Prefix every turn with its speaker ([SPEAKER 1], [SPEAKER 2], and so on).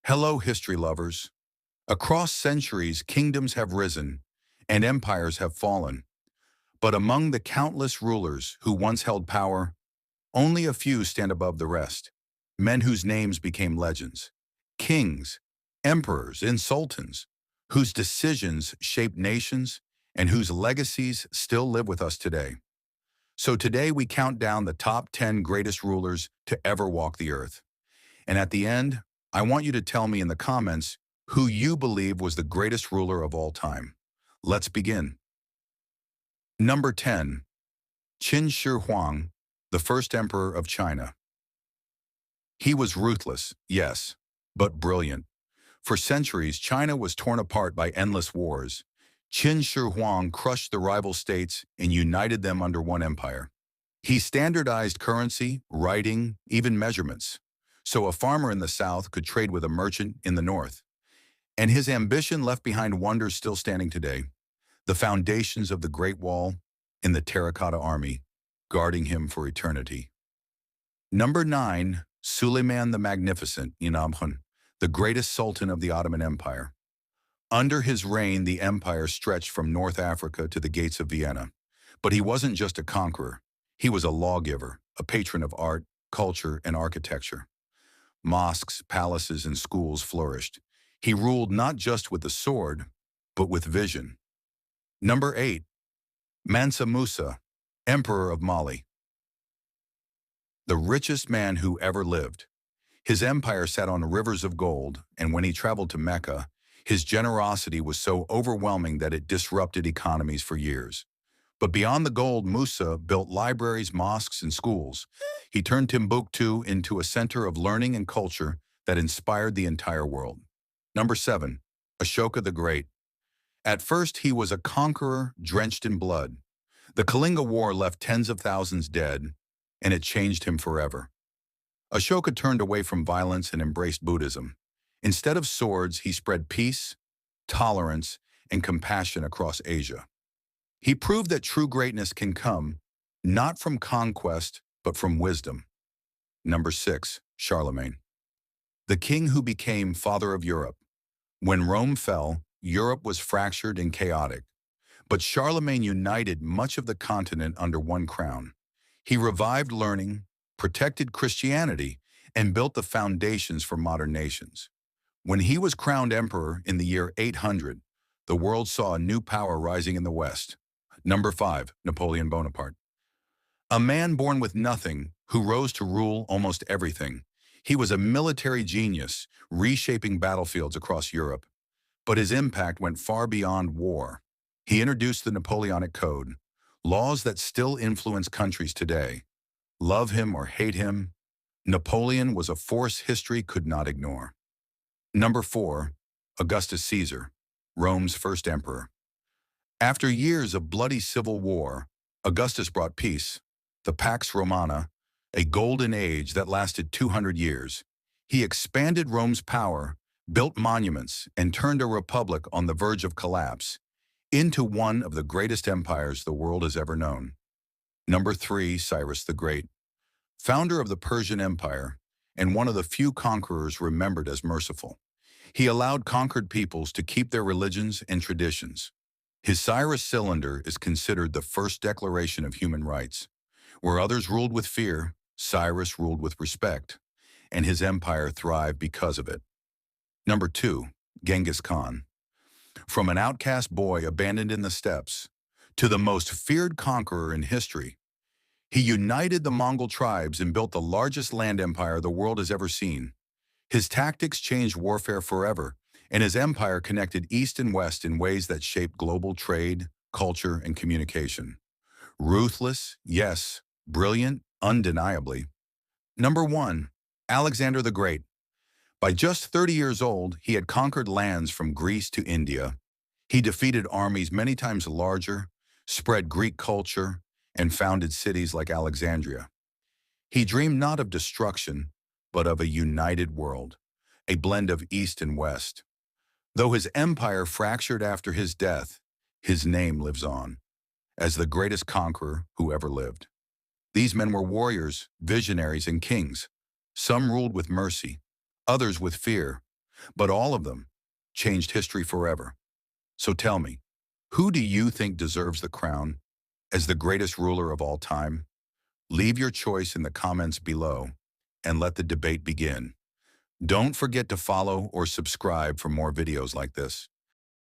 [SPEAKER 1] Hello, history lovers. Across centuries, kingdoms have risen and empires have fallen. But among the countless rulers who once held power, only a few stand above the rest. Men whose names became legends. Kings, emperors, and sultans, whose decisions shaped nations and whose legacies still live with us today. So today we count down the top 10 greatest rulers to ever walk the earth. And at the end, I want you to tell me in the comments who you believe was the greatest ruler of all time. Let's begin. Number 10. Qin Shi Huang, the first emperor of China. He was ruthless, yes, but brilliant. For centuries, China was torn apart by endless wars. Qin Shi Huang crushed the rival states and united them under one empire. He standardized currency, writing, even measurements, so a farmer in the south could trade with a merchant in the north. And his ambition left behind wonders still standing today. The foundations of the Great Wall and the Terracotta Army, guarding him for eternity. Number 9. Suleiman the Magnificent, Inamhun, the greatest sultan of the Ottoman Empire. Under his reign, the empire stretched from North Africa to the gates of Vienna. But he wasn't just a conqueror. He was a lawgiver, a patron of art, culture, and architecture. Mosques, palaces, and schools flourished. He ruled not just with the sword, but with vision. Number 8. Mansa Musa, Emperor of Mali. The richest man who ever lived. His empire sat on rivers of gold, and when he traveled to Mecca, his generosity was so overwhelming that it disrupted economies for years. But beyond the gold, Musa built libraries, mosques, and schools. He turned Timbuktu into a center of learning and culture that inspired the entire world. Number 7. Ashoka the Great. At first, he was a conqueror drenched in blood. The Kalinga War left tens of thousands dead, and it changed him forever. Ashoka turned away from violence and embraced Buddhism. Instead of swords, he spread peace, tolerance, and compassion across Asia. He proved that true greatness can come not from conquest, but from wisdom. Number 6. Charlemagne. The king who became father of Europe. When Rome fell, Europe was fractured and chaotic. But Charlemagne united much of the continent under one crown. He revived learning, protected Christianity, and built the foundations for modern nations. When he was crowned emperor in the year 800, the world saw a new power rising in the West. Number 5. Napoleon Bonaparte. A man born with nothing who rose to rule almost everything. He was a military genius, reshaping battlefields across Europe. But his impact went far beyond war. He introduced the Napoleonic Code, laws that still influence countries today. Love him or hate him, Napoleon was a force history could not ignore. Number 4. Augustus Caesar, Rome's first emperor. After years of bloody civil war, Augustus brought peace, the Pax Romana, a golden age that lasted 200 years. He expanded Rome's power, built monuments, and turned a republic on the verge of collapse into one of the greatest empires the world has ever known. Number 3. Cyrus the Great, founder of the Persian Empire and one of the few conquerors remembered as merciful. He allowed conquered peoples to keep their religions and traditions. His Cyrus Cylinder is considered the first declaration of human rights. Where others ruled with fear, Cyrus ruled with respect, and his empire thrived because of it. Number 2. Genghis Khan. From an outcast boy abandoned in the steppes to the most feared conqueror in history, he united the Mongol tribes and built the largest land empire the world has ever seen. His tactics changed warfare forever, and his empire connected East and West in ways that shaped global trade, culture, and communication. Ruthless, yes. Brilliant, undeniably. Number 1. Alexander the Great. By just 30 years old, he had conquered lands from Greece to India. He defeated armies many times larger, spread Greek culture, and founded cities like Alexandria. He dreamed not of destruction, but of a united world, a blend of East and West. Though his empire fractured after his death, his name lives on as the greatest conqueror who ever lived. These men were warriors, visionaries, and kings. Some ruled with mercy, others with fear, but all of them changed history forever. So tell me, who do you think deserves the crown as the greatest ruler of all time? Leave your choice in the comments below and let the debate begin. Don't forget to follow or subscribe for more videos like this.